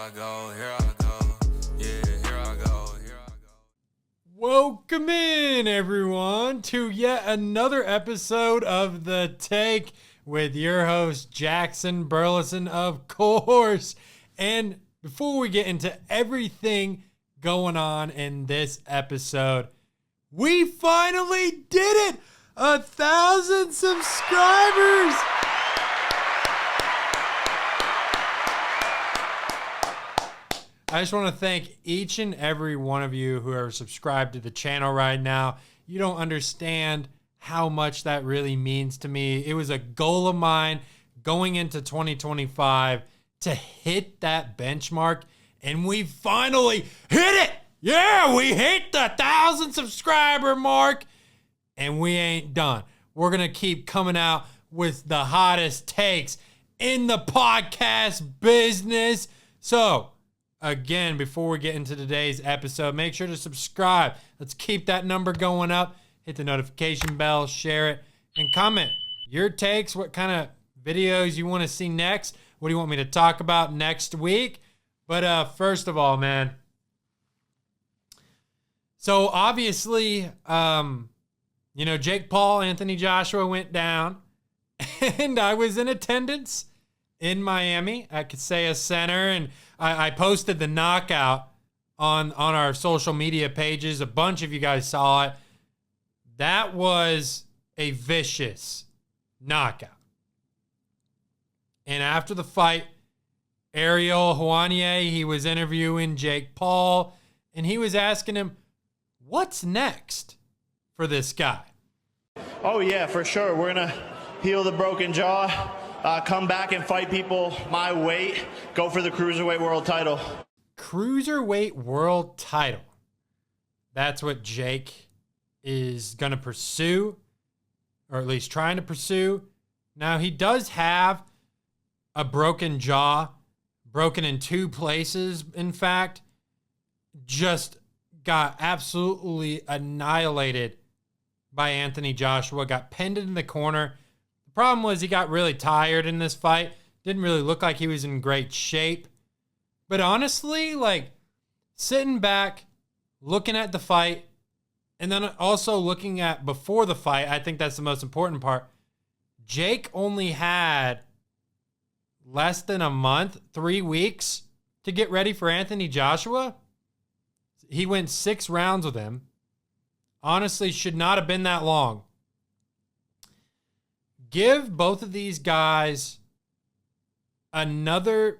I go, here I go. Yeah, here I go, here I go. Welcome in, everyone, to yet another episode of The Take with your host, Jackson Burleson, of course. And before we get into everything going on in this episode, we finally did it! 1,000 subscribers! I just want to thank each and every one of you who are subscribed to the channel right now. You don't understand how much that really means to me. It was a goal of mine going into 2025 to hit that benchmark, and we finally hit it. Yeah, we hit the 1,000 subscriber mark, and we ain't done. We're going to keep coming out with the hottest takes in the podcast business. So, again, before we get into today's episode, make sure to subscribe. Let's keep that number going up. Hit the notification bell, share it, and comment your takes, what kind of videos you want to see next. What do you want me to talk about next week? But first of all, man, so obviously, Jake Paul, Anthony Joshua went down, and I was in attendance in Miami at Kaseya Center, and I posted the knockout on our social media pages. A bunch of you guys saw it. That was a vicious knockout. And after the fight, Ariel Helwani, he was interviewing Jake Paul, and he was asking him, what's next for this guy? Oh, yeah, for sure. We're going to heal the broken jaw. Come back and fight people my weight. Go for the Cruiserweight World title. Cruiserweight World title. That's what Jake is going to pursue, or at least trying to pursue. Now, he does have a broken jaw, broken in two places, in fact. Just got absolutely annihilated by Anthony Joshua, got pinned in the corner. The problem was he got really tired in this fight. Didn't really look like he was in great shape. But honestly, sitting back, looking at the fight, and then also looking at before the fight, I think that's the most important part. Jake only had less than a month, 3 weeks, to get ready for Anthony Joshua. He went 6 rounds with him. Honestly, should not have been that long. Give both of these guys another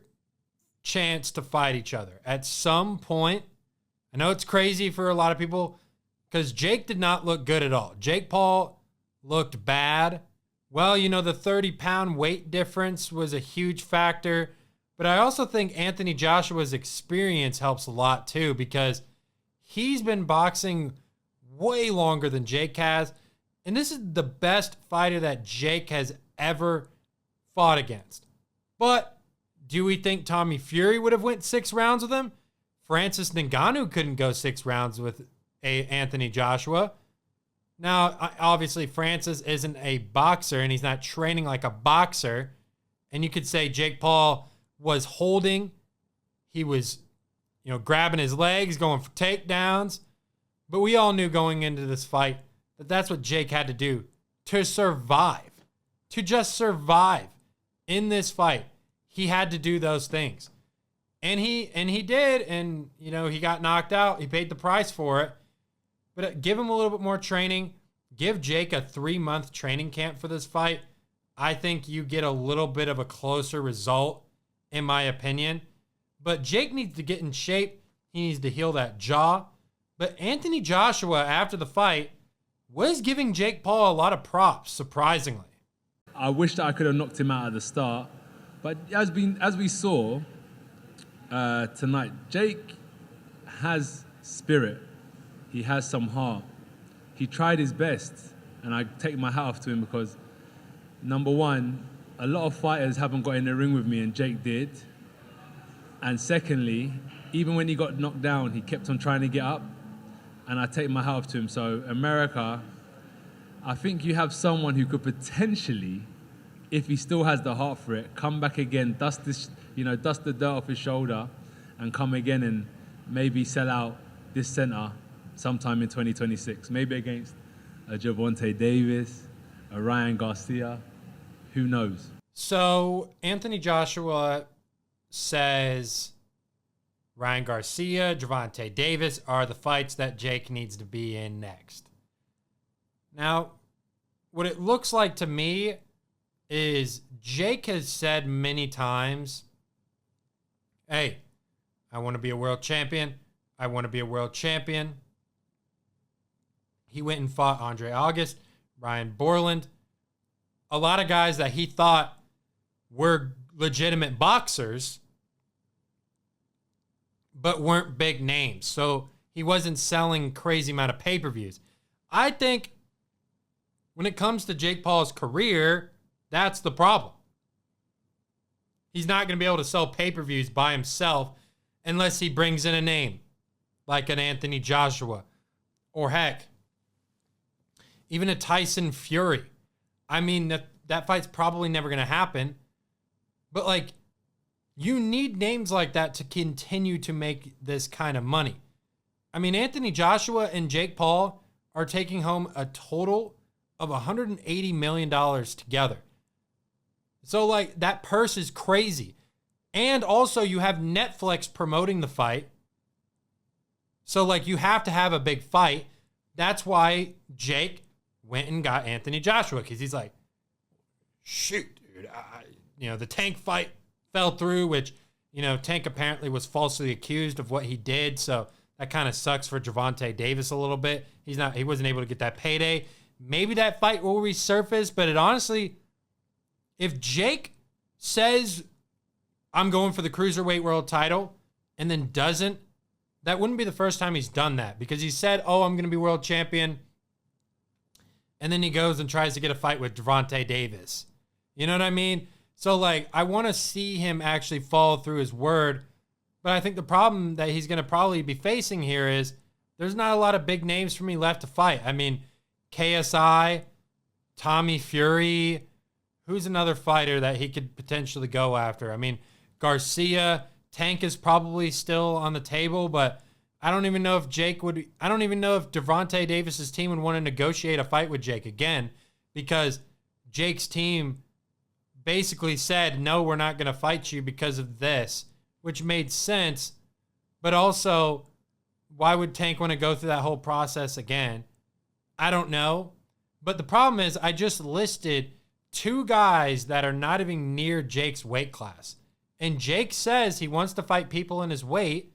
chance to fight each other at some point. I know it's crazy for a lot of people because Jake did not look good at all. Jake Paul looked bad. Well, the 30-pound weight difference was a huge factor. But I also think Anthony Joshua's experience helps a lot too, because he's been boxing way longer than Jake has. And this is the best fighter that Jake has ever fought against. But do we think Tommy Fury would have went 6 rounds with him? Francis Ngannou couldn't go 6 rounds with Anthony Joshua. Now, obviously, Francis isn't a boxer, and he's not training like a boxer. And you could say Jake Paul was holding. He was, grabbing his legs, going for takedowns. But we all knew going into this fight that that's what Jake had to do to survive, to just survive in this fight. He had to do those things. And he did, and, he got knocked out. He paid the price for it. But give him a little bit more training. Give Jake a 3-month training camp for this fight. I think you get a little bit of a closer result, in my opinion. But Jake needs to get in shape. He needs to heal that jaw. But Anthony Joshua, after the fight, was giving Jake Paul a lot of props, surprisingly. I wish that I could have knocked him out at the start. But as we saw tonight, Jake has spirit. He has some heart. He tried his best. And I take my hat off to him because, number one, a lot of fighters haven't got in the ring with me, and Jake did. And secondly, even when he got knocked down, he kept on trying to get up. And I take my hat off to him. So, America, I think you have someone who could potentially, if he still has the heart for it, come back again, dust the dirt off his shoulder, and come again and maybe sell out this center sometime in 2026. Maybe against a Javonte Davis, a Ryan Garcia. Who knows? So Anthony Joshua says Ryan Garcia, Javonte Davis are the fights that Jake needs to be in next. Now, what it looks like to me is Jake has said many times, hey, I want to be a world champion. I want to be a world champion. He went and fought Andre August, Ryan Borland, a lot of guys that he thought were legitimate boxers, but weren't big names. So he wasn't selling crazy amount of pay-per-views. I think when it comes to Jake Paul's career, that's the problem. He's not going to be able to sell pay-per-views by himself unless he brings in a name like an Anthony Joshua or heck, even a Tyson Fury. I mean, that fight's probably never going to happen. But, like, you need names like that to continue to make this kind of money. I mean, Anthony Joshua and Jake Paul are taking home a total of $180 million together. So, like, that purse is crazy. And also, you have Netflix promoting the fight. So, like, you have to have a big fight. That's why Jake went and got Anthony Joshua, because he's like, shoot, dude. The Tank fight fell through, which, Tank apparently was falsely accused of what he did. So that kind of sucks for Javonte Davis a little bit. He wasn't able to get that payday. Maybe that fight will resurface, but it honestly, if Jake says, I'm going for the Cruiserweight World title, and then doesn't, that wouldn't be the first time he's done that, because he said, I'm going to be world champion, and then he goes and tries to get a fight with Javonte Davis. You know what I mean? So, like, I want to see him actually follow through his word, but I think the problem that he's going to probably be facing here is there's not a lot of big names for me left to fight. I mean, KSI, Tommy Fury, who's another fighter that he could potentially go after? I mean, Garcia, Tank is probably still on the table, but I don't even know if Javonte Davis's team would want to negotiate a fight with Jake again, because Jake's team basically said, no, we're not going to fight you because of this, which made sense. But also, why would Tank want to go through that whole process again? I don't know. But the problem is, I just listed two guys that are not even near Jake's weight class. And Jake says he wants to fight people in his weight,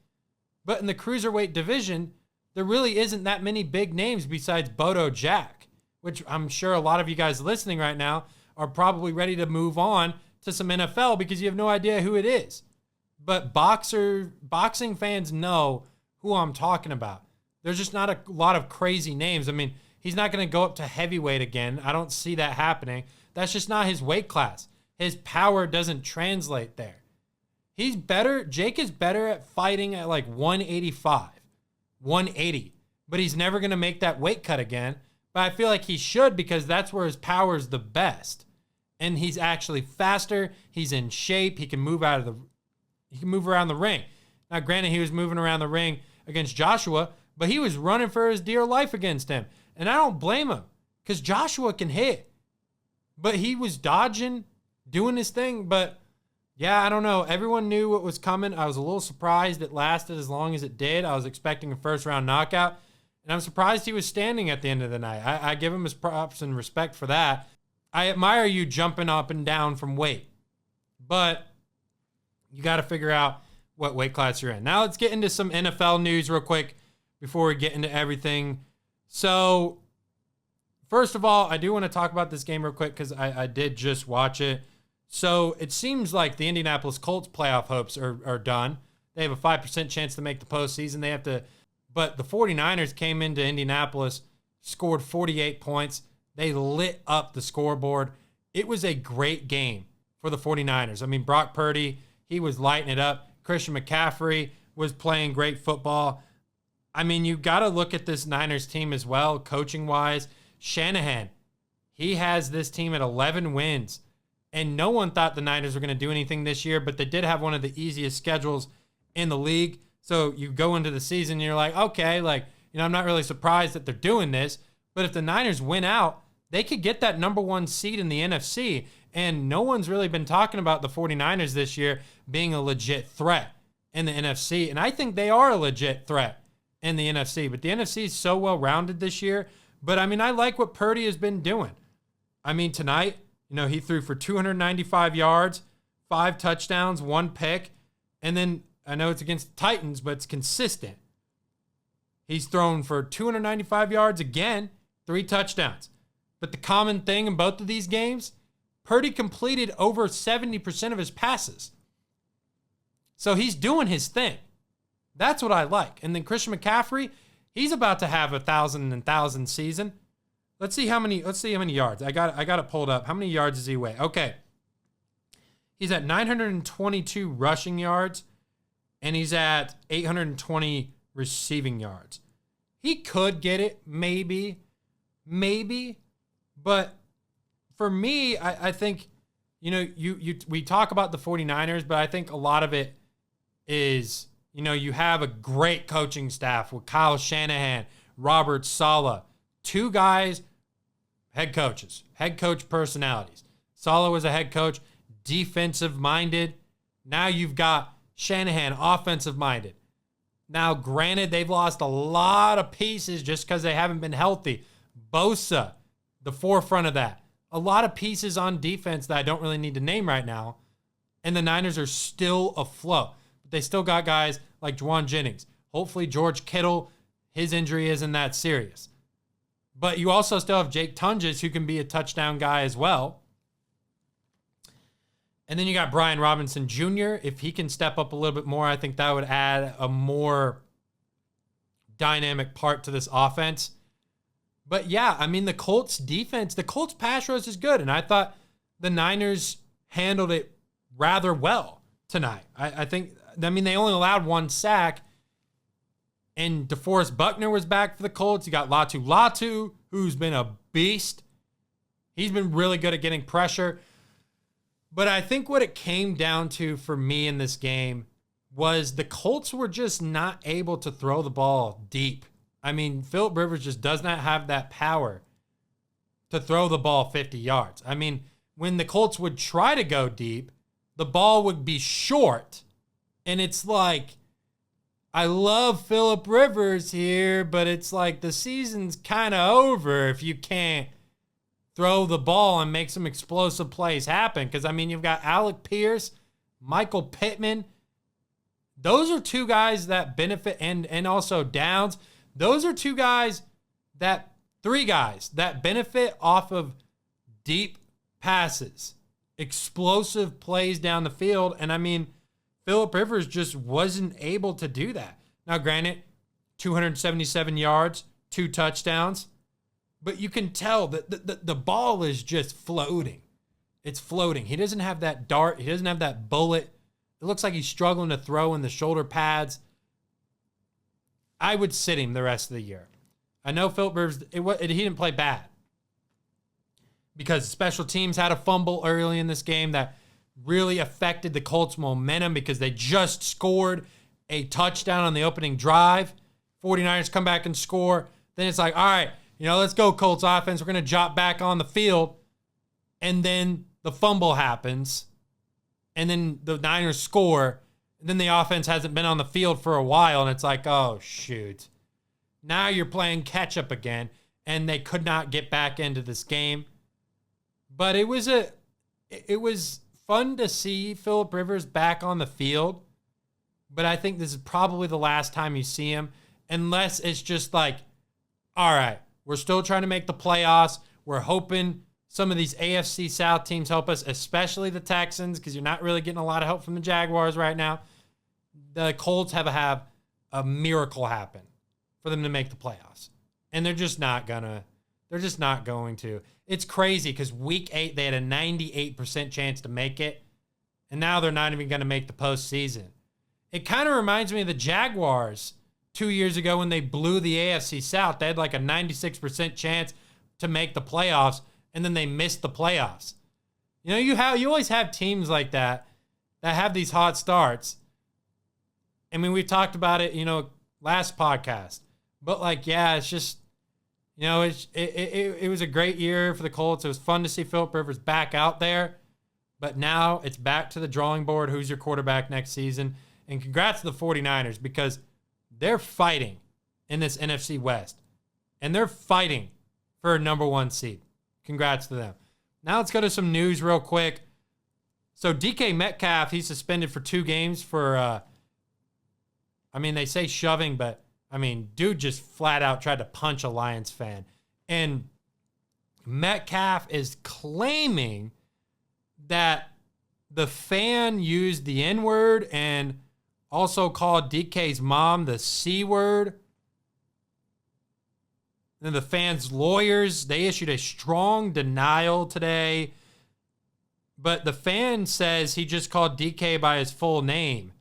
but in the cruiserweight division, there really isn't that many big names besides Bodo Jack, which I'm sure a lot of you guys listening right now are probably ready to move on to some NFL because you have no idea who it is. But boxing fans know who I'm talking about. There's just not a lot of crazy names. I mean, he's not going to go up to heavyweight again. I don't see that happening. That's just not his weight class. His power doesn't translate there. Jake is better at fighting at like 185, 180, but he's never going to make that weight cut again. But I feel like he should, because that's where his power is the best. And he's actually faster. He's in shape. He can move around the ring. Now, granted, he was moving around the ring against Joshua, but he was running for his dear life against him. And I don't blame him, because Joshua can hit. But he was dodging, doing his thing. But yeah, I don't know. Everyone knew what was coming. I was a little surprised it lasted as long as it did. I was expecting a first-round knockout. And I'm surprised he was standing at the end of the night. I give him his props and respect for that. I admire you jumping up and down from weight. But you got to figure out what weight class you're in. Now let's get into some NFL news real quick before we get into everything. So, first of all, I do want to talk about this game real quick because I did just watch it. So, it seems like the Indianapolis Colts playoff hopes are done. They have a 5% chance to make the postseason. But the 49ers came into Indianapolis, scored 48 points. They lit up the scoreboard. It was a great game for the 49ers. I mean, Brock Purdy, he was lighting it up. Christian McCaffrey was playing great football. I mean, you got to look at this Niners team as well, coaching-wise. Shanahan, he has this team at 11 wins. And no one thought the Niners were going to do anything this year, but they did have one of the easiest schedules in the league. So you go into the season and you're like, okay, like, I'm not really surprised that they're doing this. But if the Niners win out, they could get that number 1 seed in the NFC. And no one's really been talking about the 49ers this year being a legit threat in the NFC. And I think they are a legit threat in the NFC. But the NFC is so well-rounded this year. But, I like what Purdy has been doing. Tonight, he threw for 295 yards, 5 touchdowns, 1 pick. And then, I know it's against the Titans, but it's consistent. He's thrown for 295 yards again, 3 touchdowns. But the common thing in both of these games, Purdy completed over 70% of his passes. So he's doing his thing. That's what I like. And then Christian McCaffrey, he's about to have a 1,000 season. Let's see how many yards. I got it pulled up. How many yards does he weigh? Okay. He's at 922 rushing yards, and he's at 820 receiving yards. He could get it, maybe. But for me, I think, we talk about the 49ers, but I think a lot of it is, you have a great coaching staff with Kyle Shanahan, Robert Saleh, 2 guys, head coach personalities. Saleh was a head coach, defensive-minded. Now you've got Shanahan, offensive-minded. Now, granted, they've lost a lot of pieces just because they haven't been healthy. Bosa, the forefront of that. A lot of pieces on defense that I don't really need to name right now. And the Niners are still afloat. But they still got guys like Juwan Jennings. Hopefully George Kittle, his injury isn't that serious. But you also still have Jake Tunges, who can be a touchdown guy as well. And then you got Brian Robinson Jr. If he can step up a little bit more, I think that would add a more dynamic part to this offense. But yeah, the Colts defense, the Colts pass rush is good. And I thought the Niners handled it rather well tonight. I think, they only allowed 1 sack. And DeForest Buckner was back for the Colts. You got Latu, who's been a beast. He's been really good at getting pressure. But I think what it came down to for me in this game was the Colts were just not able to throw the ball deep. Phillip Rivers just does not have that power to throw the ball 50 yards. When the Colts would try to go deep, the ball would be short. And it's like, I love Phillip Rivers here, but it's like the season's kind of over if you can't throw the ball and make some explosive plays happen. Because, you've got Alec Pierce, Michael Pittman. Those are 2 guys that benefit, and also Downs. Those are 3 guys that benefit off of deep passes, explosive plays down the field. And Phillip Rivers just wasn't able to do that. Now, granted, 277 yards, 2 touchdowns, but you can tell that the ball is just floating. It's floating. He doesn't have that dart. He doesn't have that bullet. It looks like he's struggling to throw in the shoulder pads. I would sit him the rest of the year. I know Phillip Rivers, he didn't play bad because special teams had a fumble early in this game that really affected the Colts' momentum because they just scored a touchdown on the opening drive. 49ers come back and score. Then it's like, all right, let's go Colts offense. We're going to jump back on the field. And then the fumble happens. And then the Niners score. And then the offense hasn't been on the field for a while. And it's like, oh, shoot. Now you're playing catch up again. And they could not get back into this game. But it was fun to see Phillip Rivers back on the field. But I think this is probably the last time you see him. Unless it's just like, all right, we're still trying to make the playoffs. We're hoping some of these AFC South teams help us, especially the Texans, because you're not really getting a lot of help from the Jaguars right now. The Colts have a miracle happen for them to make the playoffs. And they're just not going to. It's crazy because week 8, they had a 98% chance to make it. And now they're not even going to make the postseason. It kind of reminds me of the Jaguars 2 years ago when they blew the AFC South. They had like a 96% chance to make the playoffs, and then they missed the playoffs. You always have teams like that have these hot starts, I mean, we talked about it, last podcast. But, like, yeah, it's just, it was a great year for the Colts. It was fun to see Philip Rivers back out there. But now it's back to the drawing board. Who's your quarterback next season? And congrats to the 49ers because they're fighting in this NFC West. And they're fighting for a number 1 seed. Congrats to them. Now let's go to some news real quick. So DK Metcalf, he's suspended for 2 games for, they say shoving, but, dude just flat out tried to punch a Lions fan. And Metcalf is claiming that the fan used the N-word and also called DK's mom the C word. Then the fans' lawyers, they issued a strong denial today. But the fan says he just called DK by his full name.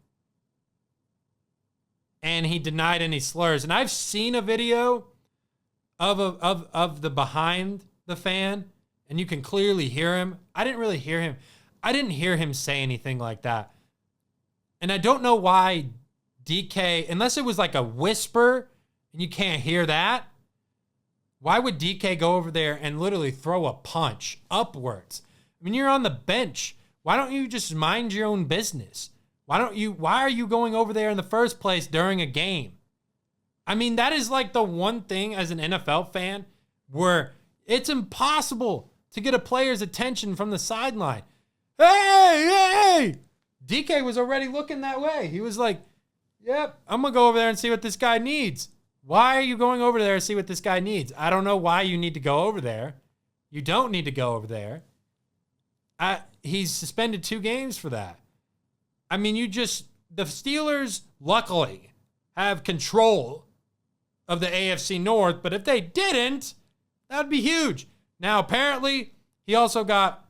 And he denied any slurs. And I've seen a video of the behind the fan, and you can clearly hear him. I didn't really hear him. I didn't hear him say anything like that. And I don't know why DK, unless it was like a whisper and you can't hear that, why would DK go over there and literally throw a punch upwards? I mean, you're on the bench. Why don't you just mind your own business? Why are you going over there in the first place during a game? I mean, that is like the one thing as an NFL fan where it's impossible to get a player's attention from the sideline. Hey! DK was already looking that way. He was like, yep, I'm going to go over there and see what this guy needs. Why are you going over there to see what this guy needs? I don't know why you need to go over there. You don't need to go over there. He's suspended 2 games for that. I mean, the Steelers, luckily, have control of the AFC North, but if they didn't, that would be huge. Now, apparently, he also got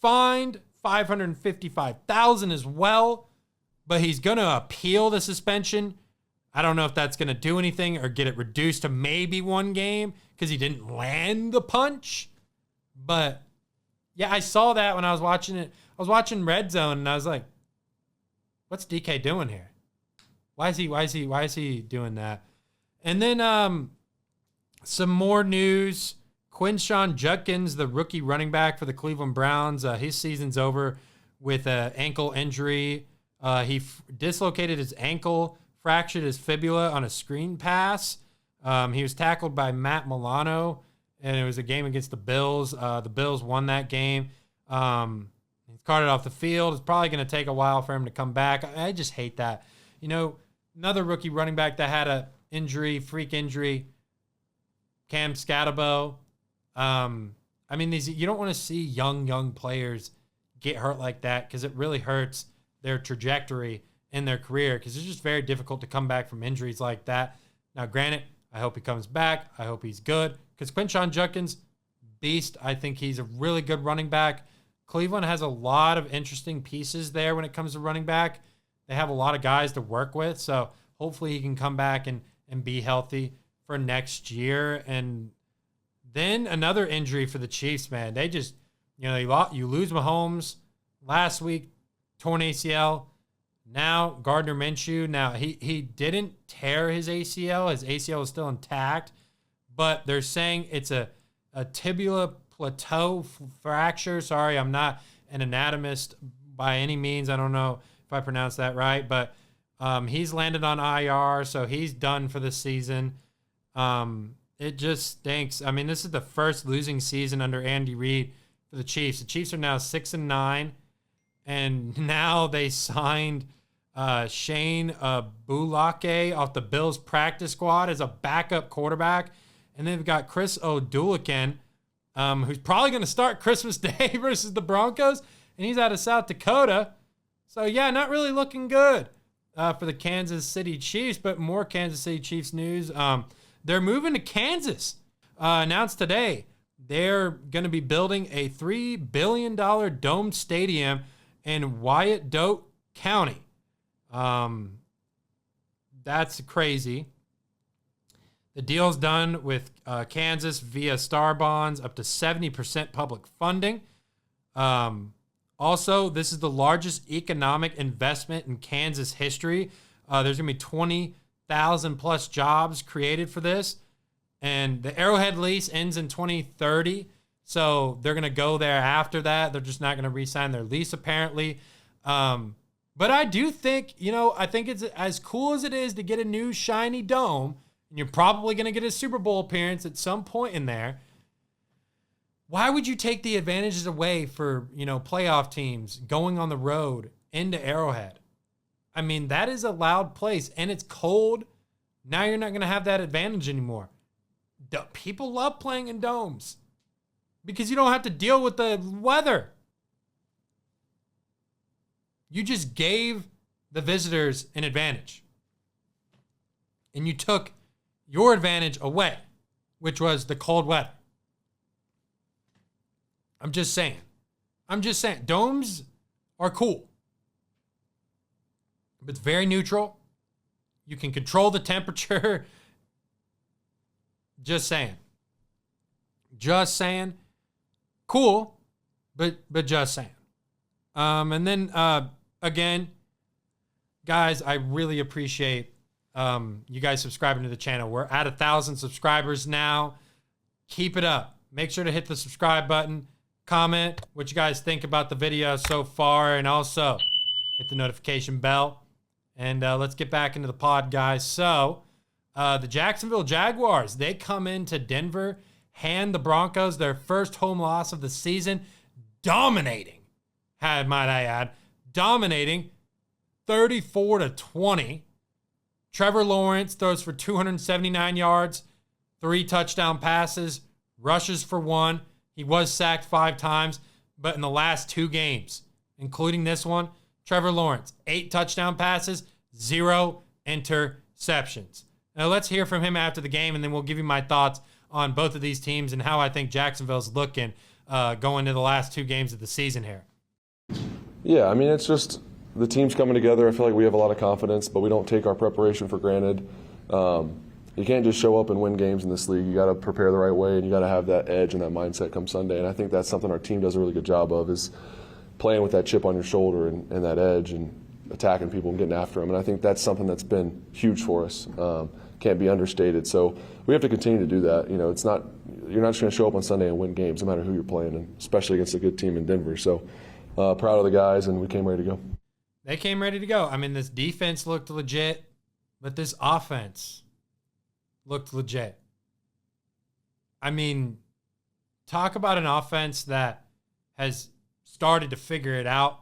fined $555,000 as well, but he's going to appeal the suspension. I don't know if that's going to do anything or get it reduced to maybe 1 game because he didn't land the punch. But, yeah, I saw that when I was watching it. I was watching Red Zone, and I was like, what's DK doing here? Why is he doing that? And then some more news. Quinshawn Judkins, the rookie running back for the Cleveland Browns, his season's over with an ankle injury. He dislocated his ankle, fractured his fibula on a screen pass. He was tackled by Matt Milano, and it was a game against the Bills. The Bills won that game. He's carted off the field. It's probably going to take a while for him to come back. I just hate that. Another rookie running back that had a freak injury, Cam Scatabo. You don't want to see young players get hurt like that because it really hurts their trajectory in their career because it's just very difficult to come back from injuries like that. Now, granted, I hope he comes back. I hope he's good because Quinshawn Judkins, beast. I think he's a really good running back. Cleveland has a lot of interesting pieces there when it comes to running back. They have a lot of guys to work with, so hopefully he can come back and be healthy for next year. And then another injury for the Chiefs, man. They just, you lose Mahomes last week, torn ACL. Now Gardner Minshew. Now he didn't tear his ACL. His ACL is still intact, but they're saying it's a tibia plateau fracture. Sorry, I'm not an anatomist by any means. I don't know if I pronounced that right, but he's landed on IR, so he's done for the season. It just stinks. I mean, this is the first losing season under Andy Reid for the Chiefs. The Chiefs are now 6-9, and now they signed Shane Boulake off the Bills practice squad as a backup quarterback, and they've got Chris O'Dulican, who's probably going to start Christmas Day versus the Broncos, and he's out of South Dakota. So, yeah, not really looking good for the Kansas City Chiefs, but more Kansas City Chiefs news. They're moving to Kansas. Announced today they're going to be building a $3 billion domed stadium in Wyandotte County. That's crazy. The deal's done with Kansas via Star Bonds, up to 70% public funding. Also, this is the largest economic investment in Kansas history. There's going to be 20,000 plus jobs created for this. And the Arrowhead lease ends in 2030. So they're going to go there after that. They're just not going to re-sign their lease, apparently. But I do think, I think it's as cool as it is to get a new shiny dome, and you're probably going to get a Super Bowl appearance at some point in there. Why would you take the advantages away for, playoff teams going on the road into Arrowhead? I mean, that is a loud place, and it's cold. Now you're not going to have that advantage anymore. People love playing in domes because you don't have to deal with the weather. You just gave the visitors an advantage. And you took your advantage away, which was the cold weather. I'm just saying. Domes are cool. But it's very neutral. You can control the temperature. Just saying. Cool, but just saying. And then again, guys, I really appreciate you guys subscribing to the channel. We're at 1,000 subscribers now. Keep it up. Make sure to hit the subscribe button. Comment what you guys think about the video so far, and also hit the notification bell. And let's get back into the pod, guys. So the Jacksonville Jaguars, they come into Denver, hand the Broncos their first home loss of the season, dominating, might I add, 34-20. Trevor Lawrence throws for 279 yards, 3 touchdown passes, rushes for 1. He was sacked 5 times, but in the last 2 games, including this one, Trevor Lawrence, 8 touchdown passes, 0 interceptions. Now let's hear from him after the game, and then we'll give you my thoughts on both of these teams and how I think Jacksonville's looking going into the last 2 games of the season here. Yeah, I mean, it's just the team's coming together. I feel like we have a lot of confidence, but we don't take our preparation for granted. You can't just show up and win games in this league. You got to prepare the right way, and you got to have that edge and that mindset come Sunday. And I think that's something our team does a really good job of, is playing with that chip on your shoulder and that edge and attacking people and getting after them. And I think that's something that's been huge for us. Can't be understated. So we have to continue to do that. It's not, you're not just going to show up on Sunday and win games, no matter who you're playing, and especially against a good team in Denver. So proud of the guys, and we came ready to go. They came ready to go. I mean, this defense looked legit, but this offense looked legit. I mean, talk about an offense that has started to figure it out.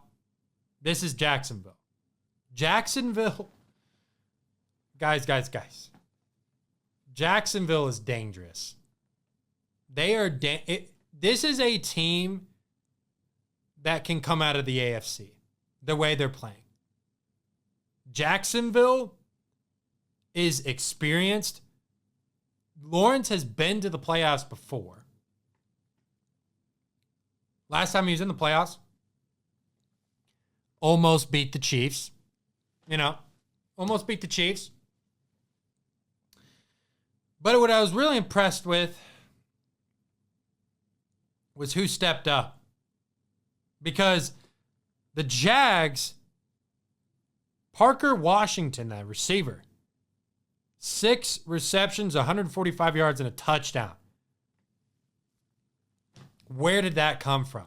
This is Jacksonville. Guys. Jacksonville is dangerous. They are. This is a team that can come out of the AFC the way they're playing. Jacksonville is experienced. Lawrence has been to the playoffs before. Last time he was in the playoffs, almost beat the Chiefs. Almost beat the Chiefs. But what I was really impressed with was who stepped up. Because the Jags, Parker Washington, that receiver, 6 receptions, 145 yards, and a touchdown. Where did that come from?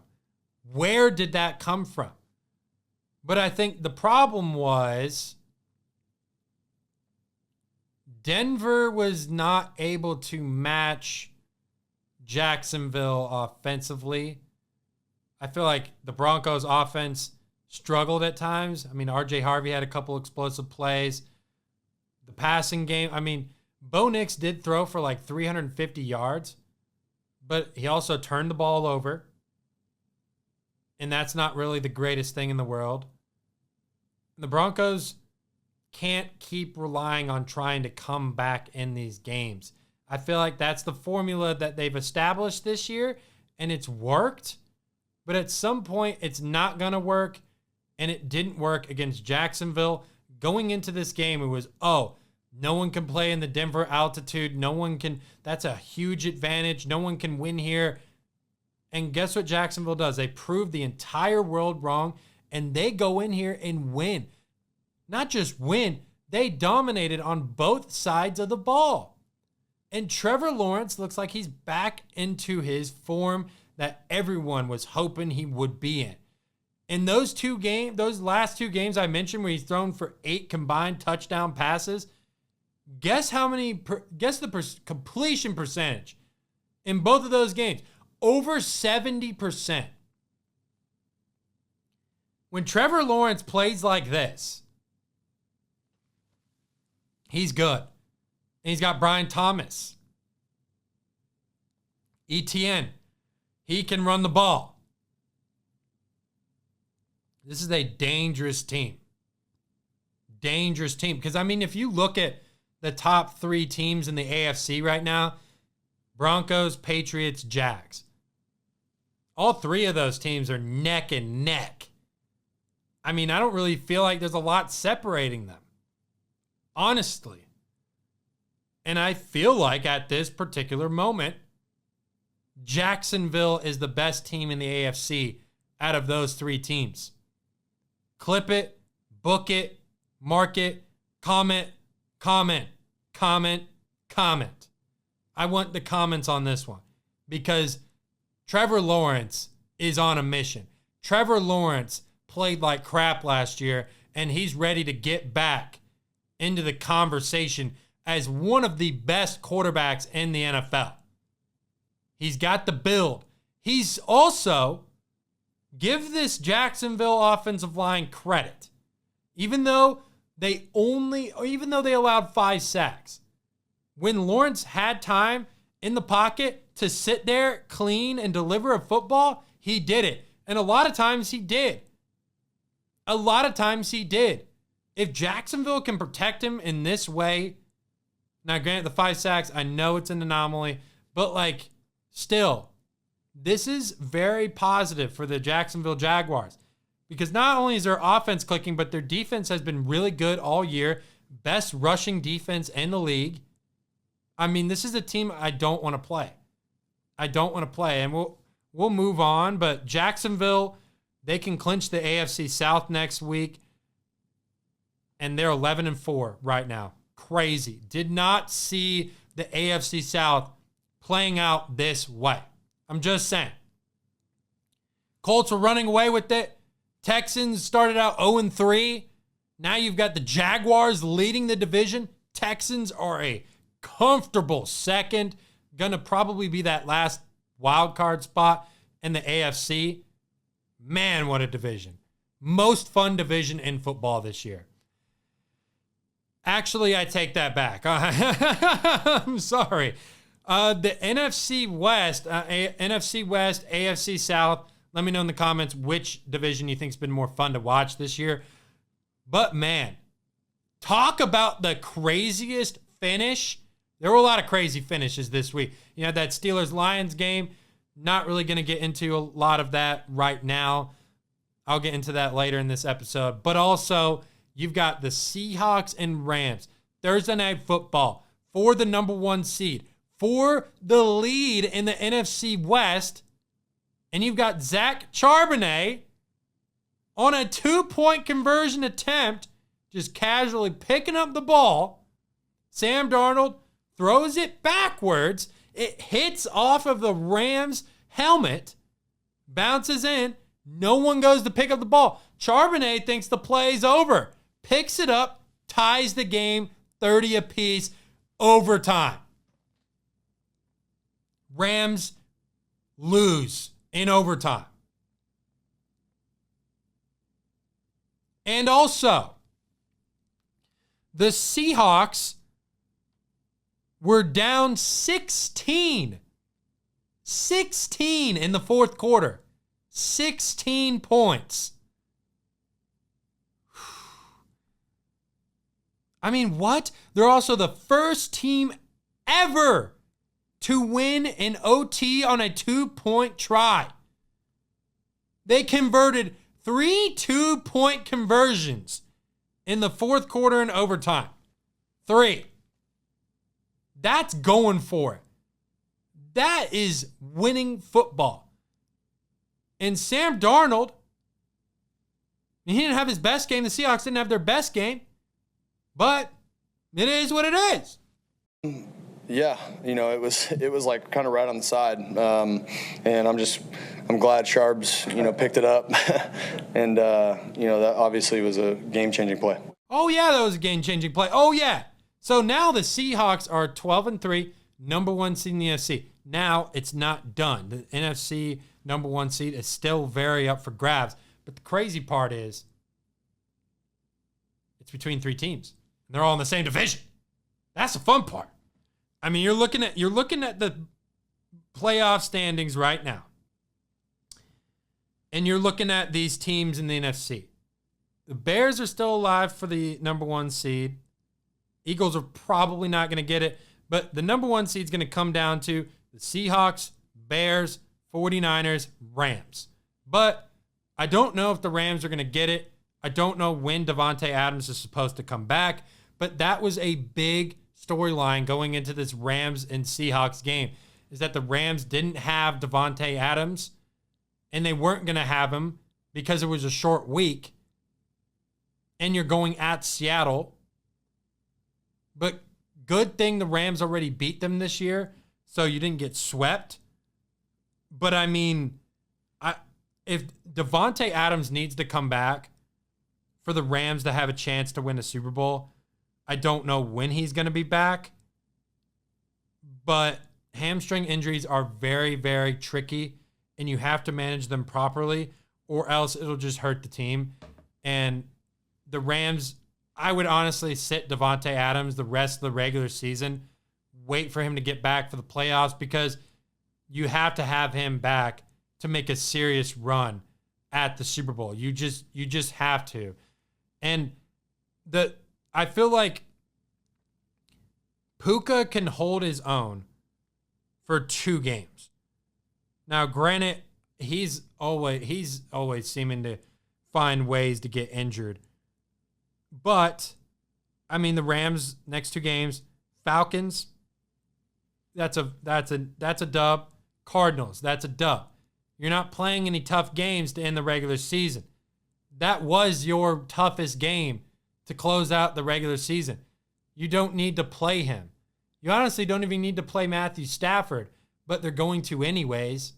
But I think the problem was Denver was not able to match Jacksonville offensively. I feel like the Broncos offense struggled at times. I mean, R.J. Harvey had a couple explosive plays. The passing game, I mean, Bo Nix did throw for like 350 yards, but he also turned the ball over. And that's not really the greatest thing in the world. The Broncos can't keep relying on trying to come back in these games. I feel like that's the formula that they've established this year, and it's worked. But at some point, it's not going to work, and it didn't work against Jacksonville. Going into this game, it was, no one can play in the Denver altitude. No one can. That's a huge advantage. No one can win here. And guess what Jacksonville does? They prove the entire world wrong, and they go in here and win. Not just win, They dominated on both sides of the ball. And Trevor Lawrence looks like he's back into his form that everyone was hoping he would be in. In those last two games I mentioned where he's thrown for 8 combined touchdown passes, guess the completion percentage in both of those games? Over 70%. When Trevor Lawrence plays like this, he's good. And he's got Brian Thomas. ETN. He can run the ball. This is a dangerous team. Dangerous team. Because, I mean, if you look at the top 3 teams in the AFC right now, Broncos, Patriots, Jags. All 3 of those teams are neck and neck. I mean, I don't really feel like there's a lot separating them. Honestly. And I feel like at this particular moment, Jacksonville is the best team in the AFC out of those 3 teams. Clip it, book it, mark it, comment, comment, comment, comment. I want the comments on this one because Trevor Lawrence is on a mission. Trevor Lawrence played like crap last year, and he's ready to get back into the conversation as one of the best quarterbacks in the NFL. He's got the build. He's also, give this Jacksonville offensive line credit. Even though they allowed 5 sacks, when Lawrence had time in the pocket to sit there, clean, and deliver a football, he did it. And a lot of times he did. If Jacksonville can protect him in this way, now granted the 5 sacks, I know it's an anomaly, but still, this is very positive for the Jacksonville Jaguars because not only is their offense clicking, but their defense has been really good all year. Best rushing defense in the league. I mean, this is a team I don't want to play. And we'll move on, but Jacksonville, they can clinch the AFC South next week, and they're 11-4 right now. Crazy. Did not see the AFC South playing out this way. I'm just saying. Colts are running away with it. Texans started out 0-3. Now you've got the Jaguars leading the division. Texans are a comfortable second. Gonna probably be that last wild card spot in the AFC. Man, what a division. Most fun division in football this year. Actually, I take that back. I'm sorry. The NFC West, AFC South. Let me know in the comments which division you think's been more fun to watch this year. But man, talk about the craziest finish. There were a lot of crazy finishes this week. You had that Steelers-Lions game. Not really going to get into a lot of that right now. I'll get into that later in this episode. But also, you've got the Seahawks and Rams. Thursday Night Football for the number 1 seed. For the lead in the NFC West. And you've got Zach Charbonnet on a 2-point conversion attempt, just casually picking up the ball. Sam Darnold throws it backwards. It hits off of the Rams' helmet, bounces in. No one goes to pick up the ball. Charbonnet thinks the play's over, picks it up, ties the game, 30 apiece, overtime. Rams lose in overtime. And also, the Seahawks were down 16 in the fourth quarter. 16 points. I mean, what? They're also the first team ever to win an OT on a 2-point try. They converted 3 2-point conversions in the fourth quarter and overtime. 3. That's going for it. That is winning football. And Sam Darnold, he didn't have his best game. The Seahawks didn't have their best game. But it is what it is. Yeah, it was like kind of right on the side, and I'm glad Sharps picked it up, and that obviously was a game-changing play. Oh yeah, that was a game-changing play. Oh yeah. So now the Seahawks are 12-3, number 1 seed in the NFC. Now it's not done. The NFC number 1 seed is still very up for grabs. But the crazy part is it's between 3 teams. And they're all in the same division. That's the fun part. I mean, you're looking at the playoff standings right now. And you're looking at these teams in the NFC. The Bears are still alive for the number 1 seed. Eagles are probably not going to get it. But the number 1 seed is going to come down to the Seahawks, Bears, 49ers, Rams. But I don't know if the Rams are going to get it. I don't know when Davante Adams is supposed to come back. But that was a big storyline going into this Rams and Seahawks game, is that the Rams didn't have Davante Adams, and they weren't going to have him because it was a short week, and you're going at Seattle. But good thing the Rams already beat them this year, so you didn't get swept. But I mean, if Davante Adams needs to come back for the Rams to have a chance to win a Super Bowl, I don't know when he's going to be back. But hamstring injuries are very, very tricky, and you have to manage them properly, or else it'll just hurt the team. And the Rams, I would honestly sit Davante Adams the rest of the regular season, wait for him to get back for the playoffs, because you have to have him back to make a serious run at the Super Bowl. You just have to. And I feel like Puka can hold his own for 2 games. Now, granted, he's always seeming to find ways to get injured. But I mean, the Rams next 2 games, Falcons, that's a dub. Cardinals, that's a dub. You're not playing any tough games to end the regular season. That was your toughest game to close out the regular season. You don't need to play him. You honestly don't even need to play Matthew Stafford, but they're going to anyways.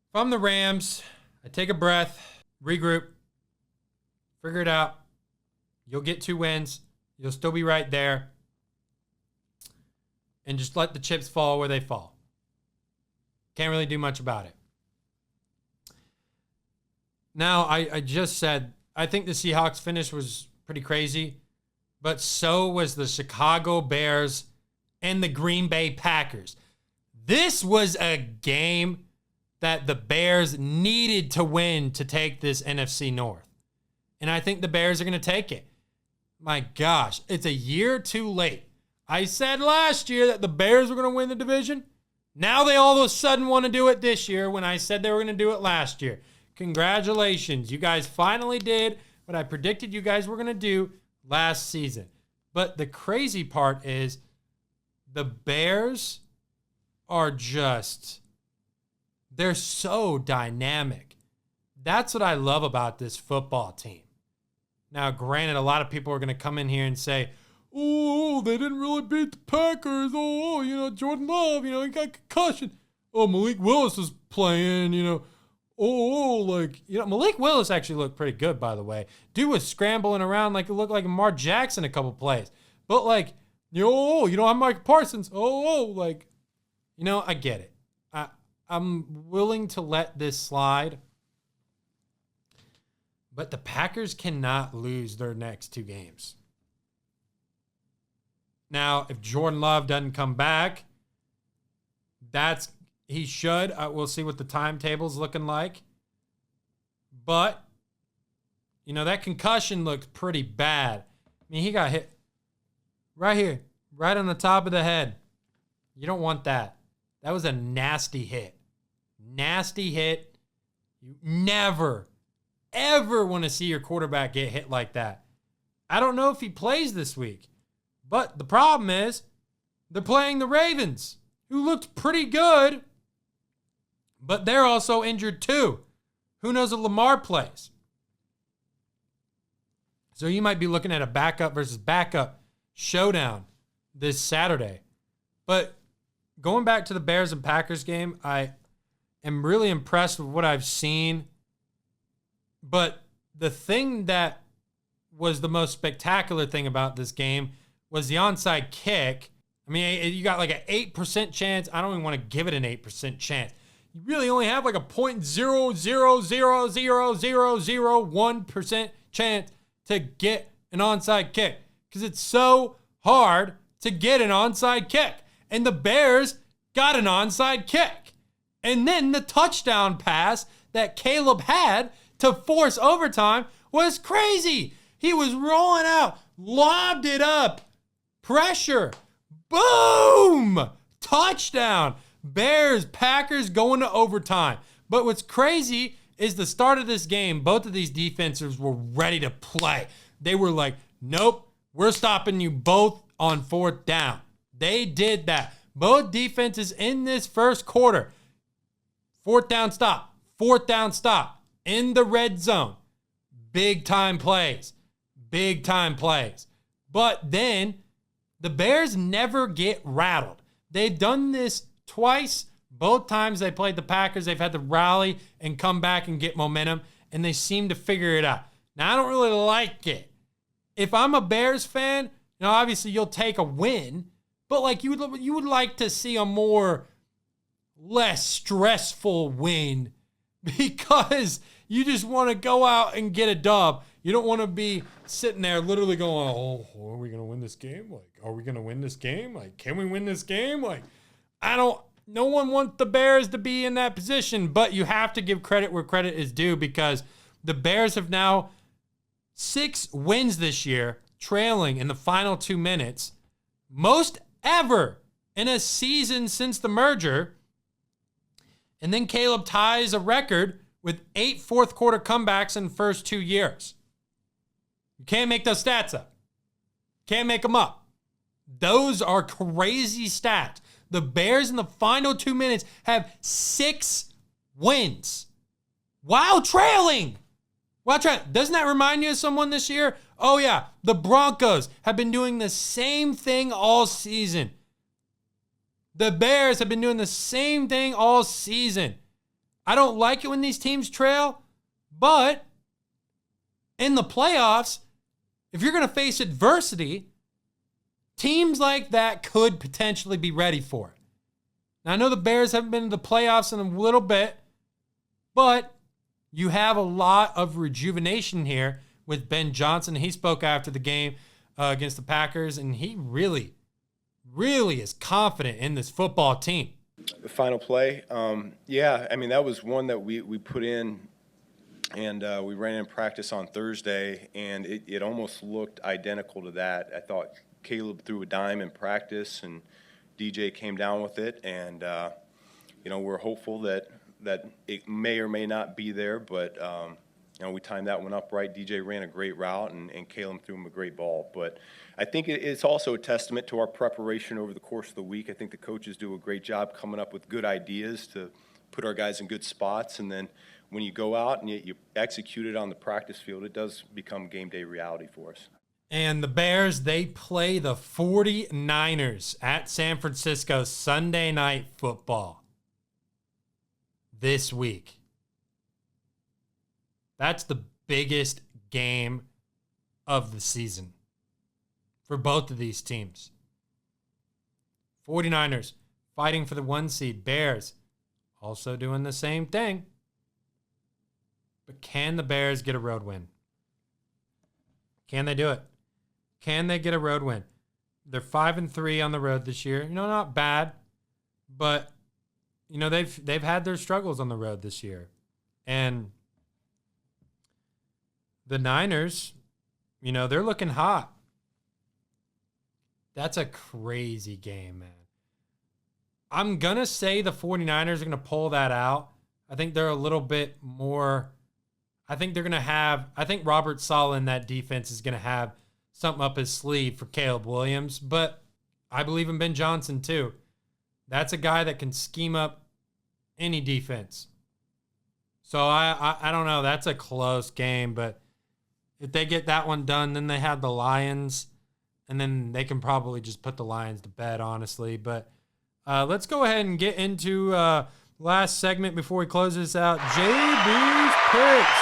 If I'm the Rams, I take a breath, regroup, figure it out. You'll get 2 wins. You'll still be right there. And just let the chips fall where they fall. Can't really do much about it. Now, I just said, I think the Seahawks finish was pretty crazy, but so was the Chicago Bears and the Green Bay Packers. This was a game that the Bears needed to win to take this NFC North. And I think the Bears are going to take it. My gosh, it's a year too late. I said last year that the Bears were going to win the division. Now they all of a sudden want to do it this year when I said they were going to do it last year. Congratulations. You guys finally did what I predicted you guys were going to do last season. But the crazy part is the Bears are they're so dynamic. That's what I love about this football team. Now, granted, a lot of people are going to come in here and say, oh, they didn't really beat the Packers. Jordan Love, he got concussion. Oh, Malik Willis is playing, Malik Willis actually looked pretty good, by the way. Dude was scrambling around like it looked like Lamar Jackson a couple plays. But I'm Mike Parsons. I get it. I'm willing to let this slide. But the Packers cannot lose their next 2 games. Now, if Jordan Love doesn't come back, he should. We'll see what the timetable's looking like. But, that concussion looked pretty bad. I mean, he got hit right here, right on the top of the head. You don't want that. That was a nasty hit. Nasty hit. You never, ever want to see your quarterback get hit like that. I don't know if he plays this week. But the problem is they're playing the Ravens, who looked pretty good, but they're also injured too. Who knows if Lamar plays? So you might be looking at a backup versus backup showdown this Saturday. But going back to the Bears and Packers game, I am really impressed with what I've seen. But the thing that was the most spectacular thing about this game was the onside kick. I mean, you got like an 8% chance. I don't even want to give it an 8% chance. You really only have like a 0.0000001% chance to get an onside kick because it's so hard to get an onside kick. And the Bears got an onside kick. And then the touchdown pass that Caleb had to force overtime was crazy. He was rolling out, lobbed it up, pressure, boom, touchdown. Bears, Packers going to overtime. But what's crazy is the start of this game, both of these defenses were ready to play. They were like, nope, we're stopping you both on fourth down. They did that. Both defenses in this first quarter, fourth down stop, in the red zone. Big time plays. But then the Bears never get rattled. They've done this twice. Both times they played the Packers, they've had to rally and come back and get momentum, and they seem to figure it out. Now, I don't really like it. If I'm a Bears fan, obviously you'll take a win, but like you would like to see a less stressful win because you just want to go out and get a dub. You don't want to be sitting there literally going, oh, are we going to win this game? Like, are we going to win this game? Like, can we win this game? Like, no one wants the Bears to be in that position, but you have to give credit where credit is due because the Bears have now 6 wins this year, trailing in the final 2 minutes, most ever in a season since the merger. And then Caleb ties a record with 8 fourth quarter comebacks in the first 2 years. You can't make those stats up. Can't make them up. Those are crazy stats. The Bears in the final 2 minutes have 6 wins while trailing. Doesn't that remind you of someone this year? Oh, yeah. The Broncos have been doing the same thing all season. The Bears have been doing the same thing all season. I don't like it when these teams trail, but in the playoffs, if you're going to face adversity, teams like that could potentially be ready for it. Now, I know the Bears haven't been to the playoffs in a little bit, but you have a lot of rejuvenation here with Ben Johnson. He spoke after the game against the Packers, and he really is confident in this football team. The final play, that was one that we put in, and we ran in practice on Thursday, and it almost looked identical to that. I thought Caleb threw a dime in practice, and DJ came down with it, and we're hopeful that it may or may not be there, but we timed that one up right. DJ ran a great route, and Caleb threw him a great ball. But I think it's also a testament to our preparation over the course of the week. I think the coaches do a great job coming up with good ideas to put our guys in good spots, and then when you go out and you execute it on the practice field, it does become game day reality for us. And the Bears, they play the 49ers at San Francisco Sunday Night Football this week. That's the biggest game of the season for both of these teams. 49ers fighting for the 1 seed. Bears also doing the same thing. But can the Bears get a road win? Can they do it? Can they get a road win? They're 5-3 on the road this year. Not bad, but they've had their struggles on the road this year. And the Niners, they're looking hot. That's a crazy game, man. I'm going to say the 49ers are going to pull that out. I think they're a little bit more. I think Robert Saleh in that defense is going to have something up his sleeve for Caleb Williams, but I believe in Ben Johnson too. That's a guy that can scheme up any defense. So I don't know. That's a close game, but if they get that one done, then they have the Lions and then they can probably just put the Lions to bed, honestly. But let's go ahead and get into last segment before we close this out. JB's picks.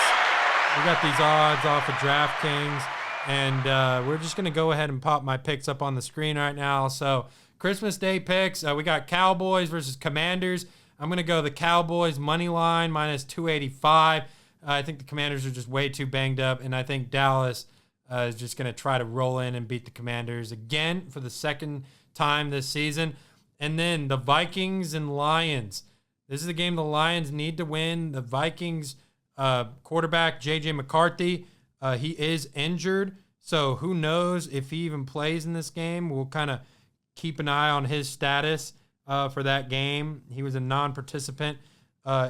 We got these odds off of DraftKings, and we're just going to go ahead and pop my picks up on the screen right now. So Christmas Day picks, we got Cowboys versus Commanders. I'm going to go the Cowboys money line minus 285. I think the Commanders are just way too banged up, and I think Dallas is just going to try to roll in and beat the Commanders again for the second time this season. And then the Vikings and Lions. This is a game the Lions need to win. The Vikings quarterback, J.J. McCarthy, he is injured, so who knows if he even plays in this game. We'll kind of keep an eye on his status for that game. He was a non-participant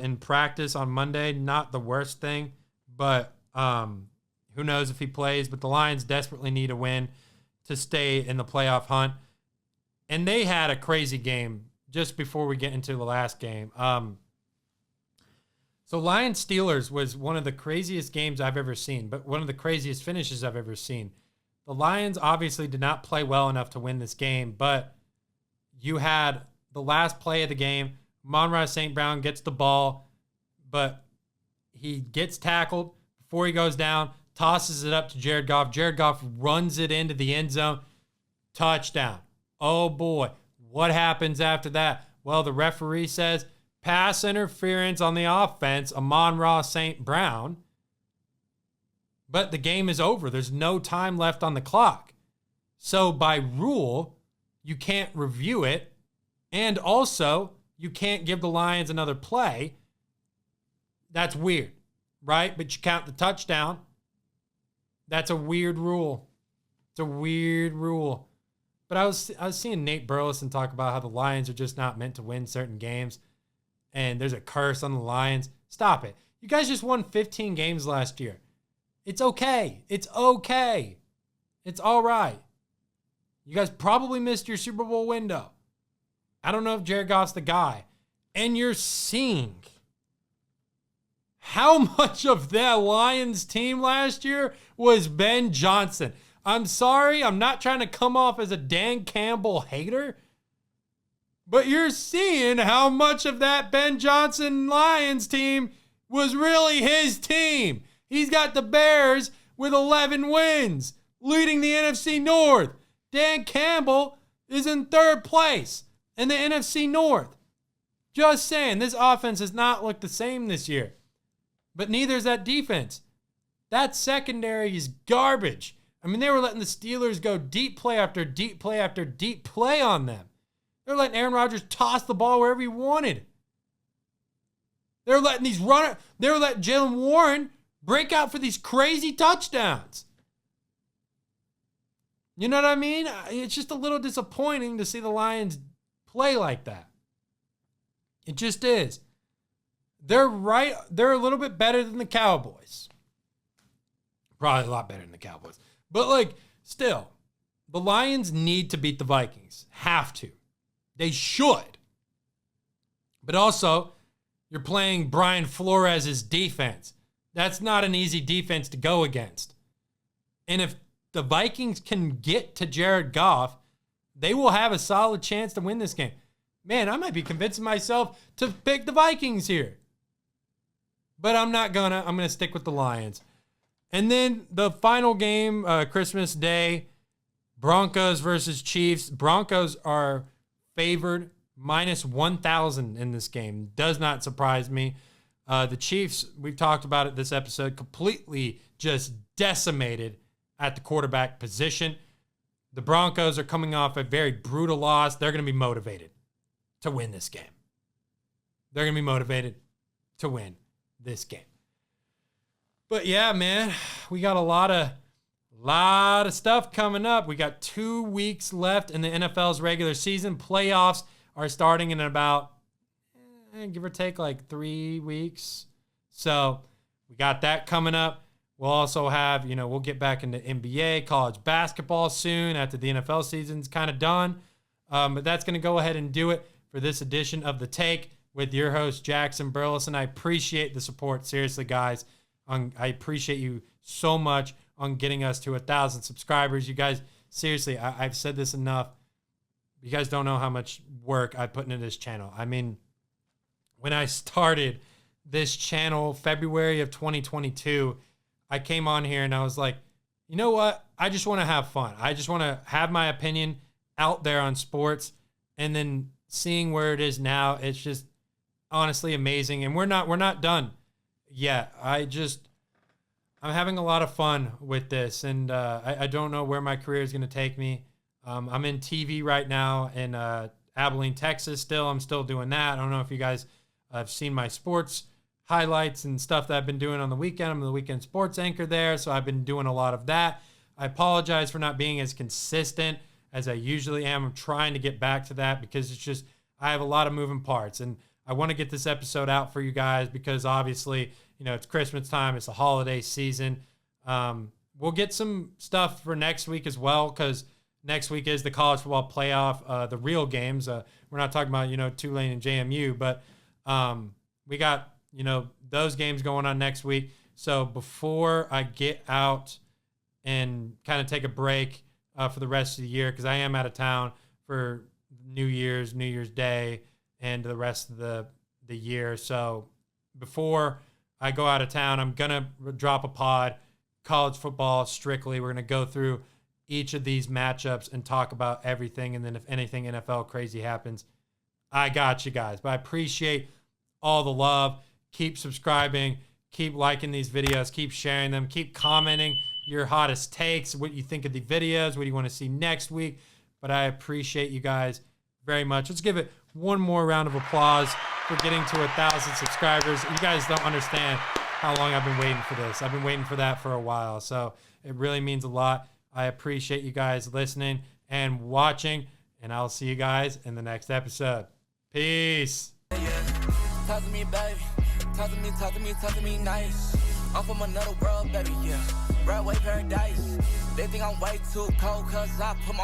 in practice on Monday. Not the worst thing, but who knows if he plays. But the Lions desperately need a win to stay in the playoff hunt. And they had a crazy game just before we get into the last game. So Lions-Steelers was one of the craziest games I've ever seen, but one of the craziest finishes I've ever seen. The Lions obviously did not play well enough to win this game, but you had the last play of the game. Amon-Ra St. Brown gets the ball, but he gets tackled before he goes down, tosses it up to Jared Goff. Jared Goff runs it into the end zone. Touchdown. Oh, boy. What happens after that? Well, the referee says pass interference on the offense, Amon-Ra St. Brown. But the game is over. There's no time left on the clock. So by rule, you can't review it. And also, you can't give the Lions another play. That's weird, right? But you count the touchdown. That's a weird rule. It's a weird rule. But I was seeing Nate Burleson talk about how the Lions are just not meant to win certain games. And there's a curse on the Lions. Stop it. You guys just won 15 games last year. It's okay. It's okay. It's all right. You guys probably missed your Super Bowl window. I don't know if Jared Goff's the guy. And you're seeing how much of that Lions team last year was Ben Johnson. I'm sorry, I'm not trying to come off as a Dan Campbell hater, but you're seeing how much of that Ben Johnson Lions team was really his team. He's got the Bears with 11 wins, leading the NFC North. Dan Campbell is in third place in the NFC North. Just saying, this offense has not looked the same this year. But neither is that defense. That secondary is garbage. I mean, they were letting the Steelers go deep play after deep play after deep play on them. They were letting Aaron Rodgers toss the ball wherever he wanted. They were letting Jalen Warren break out for these crazy touchdowns. You know what I mean? It's just a little disappointing to see the Lions play like that. It just is. They're a little bit better than the Cowboys. Probably a lot better than the Cowboys. But, still, the Lions need to beat the Vikings. Have to. They should. But also, you're playing Brian Flores' defense. That's not an easy defense to go against. And if the Vikings can get to Jared Goff, they will have a solid chance to win this game. Man, I might be convincing myself to pick the Vikings here. But I'm not gonna. I'm gonna stick with the Lions. And then the final game, Christmas Day, Broncos versus Chiefs. Broncos are favored minus 1,000 in this game. Does not surprise me. The Chiefs, we've talked about it this episode, completely just decimated at the quarterback position. The Broncos are coming off a very brutal loss. They're going to be motivated to win this game. They're going to be motivated to win this game. But yeah, man, we got a lot of stuff coming up. We got 2 weeks left in the NFL's regular season. Playoffs are starting in about, give or take, 3 weeks. So we got that coming up. We'll also have, we'll get back into NBA, college basketball soon after the NFL season's kind of done. But that's going to go ahead and do it for this edition of The Take with your host, Jackson Burleson. I appreciate the support. Seriously, guys. I appreciate you so much on getting us to 1,000 subscribers. You guys seriously, I've said this enough. You guys don't know how much work I put into this channel. I mean, when I started this channel, February of 2022, I came on here and I was like, you know what? I just want to have fun. I just want to have my opinion out there on sports. And then seeing where it is now, it's just honestly amazing. And we're not done yet. I'm having a lot of fun with this, and I don't know where my career is going to take me. I'm in TV right now in Abilene, Texas. I'm still doing that. I don't know if you guys have seen my sports highlights and stuff that I've been doing on the weekend. I'm the weekend sports anchor there, so I've been doing a lot of that. I apologize for not being as consistent as I usually am. I'm trying to get back to that because it's just I have a lot of moving parts, and I want to get this episode out for you guys because obviously, you know, it's Christmas time. It's the holiday season. We'll get some stuff for next week as well because next week is the college football playoff, the real games. We're not talking about, you know, Tulane and JMU, but we got, you know, those games going on next week. So before I get out and kind of take a break for the rest of the year, because I am out of town for New Year's Day, and the rest of the year. So before I go out of town, I'm going to drop a pod, college football strictly. We're going to go through each of these matchups and talk about everything. And then if anything NFL crazy happens, I got you guys. But I appreciate all the love. Keep subscribing. Keep liking these videos. Keep sharing them. Keep commenting your hottest takes, what you think of the videos, what do you want to see next week. But I appreciate you guys very much. Let's give it one more round of applause for getting to 1,000 subscribers. You guys don't understand how long I've been waiting for this. I've been waiting for that for a while. So it really means a lot. I appreciate you guys listening and watching, and I'll see you guys in the next episode. Peace. Talk to me, baby. Talk to me nice. I'm from another world, baby, yeah. Broadway paradise. They think I'm way too cold, cause I put my